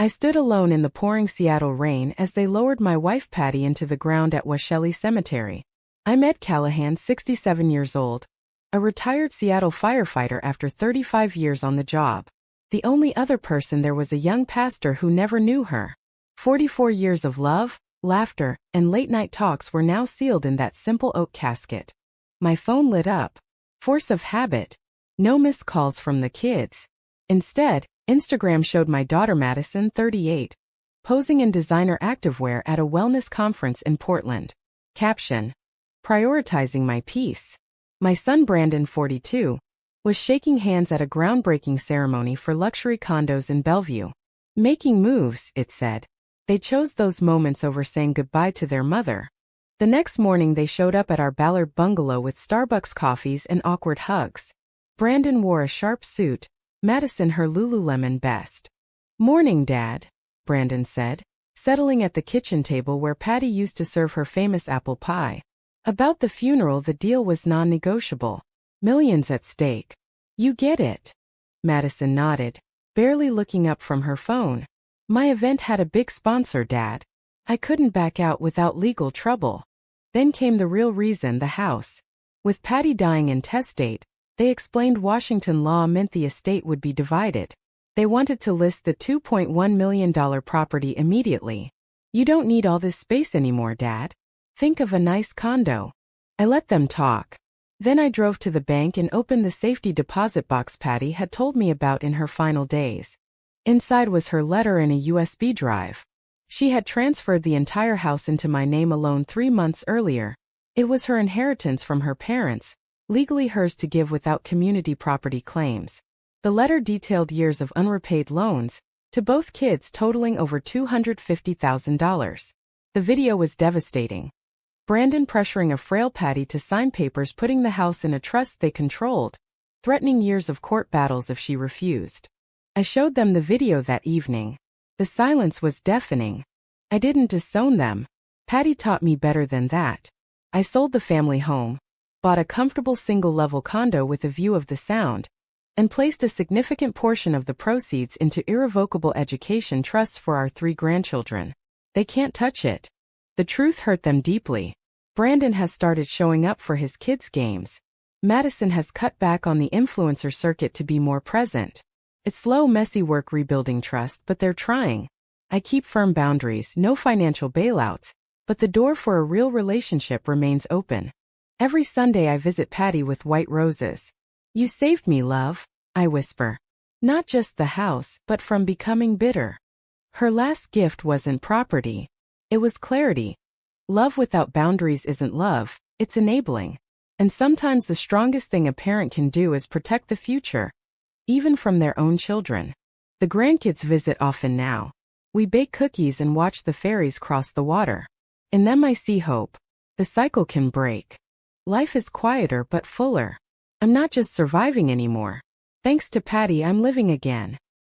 I stood alone in the pouring Seattle rain as they lowered my wife Patty into the ground at Washelli Cemetery. I'm Ed Callahan, 67 years old, a retired Seattle firefighter after 35 years on the job. The only other person there was a young pastor who never knew her. 44 years of love, laughter, and late-night talks were now sealed in that simple oak casket. My phone lit up. Force of habit. No missed calls from the kids. Instead, Instagram showed my daughter Madison, 38, posing in designer activewear at a wellness conference in Portland. Caption: prioritizing my peace. My son Brandon, 42, was shaking hands at a groundbreaking ceremony for luxury condos in Bellevue. Making moves, it said. They chose those moments over saying goodbye to their mother. The next morning they showed up at our Ballard bungalow with Starbucks coffees and awkward hugs. Brandon wore a sharp suit, Madison her Lululemon best. "Morning, Dad," Brandon said, settling at the kitchen table where Patty used to serve her famous apple pie. About the funeral, the deal was non-negotiable. Millions at stake. "You get it." Madison nodded, barely looking up from her phone. "My event had a big sponsor, Dad. I couldn't back out without legal trouble." Then came the real reason: the house. With Patty dying intestate, they explained Washington law meant the estate would be divided. They wanted to list the $2.1 million property immediately. "You don't need all this space anymore, Dad. Think of a nice condo." I let them talk. Then I drove to the bank and opened the safety deposit box Patty had told me about in her final days. Inside was her letter and a USB drive. She had transferred the entire house into my name alone 3 months earlier. It was her inheritance from her parents, legally hers to give without community property claims. The letter detailed years of unrepaid loans, to both kids totaling over $250,000. The video was devastating. Brandon pressuring a frail Patty to sign papers putting the house in a trust they controlled, threatening years of court battles if she refused. I showed them the video that evening. The silence was deafening. I didn't disown them. Patty taught me better than that. I sold the family home, bought a comfortable single-level condo with a view of the Sound, and placed a significant portion of the proceeds into irrevocable education trusts for our 3 grandchildren. They can't touch it. The truth hurt them deeply. Brandon has started showing up for his kids' games. Madison has cut back on the influencer circuit to be more present. It's slow, messy work rebuilding trust, but they're trying. I keep firm boundaries, no financial bailouts, but the door for a real relationship remains open. Every Sunday I visit Patty with white roses. "You saved me, love," I whisper. Not just the house, but from becoming bitter. Her last gift wasn't property. It was clarity. Love without boundaries isn't love, it's enabling. And sometimes the strongest thing a parent can do is protect the future, even from their own children. The grandkids visit often now. We bake cookies and watch the ferries cross the water. In them I see hope. The cycle can break. Life is quieter but fuller. I'm not just surviving anymore. Thanks to Patty, I'm living again.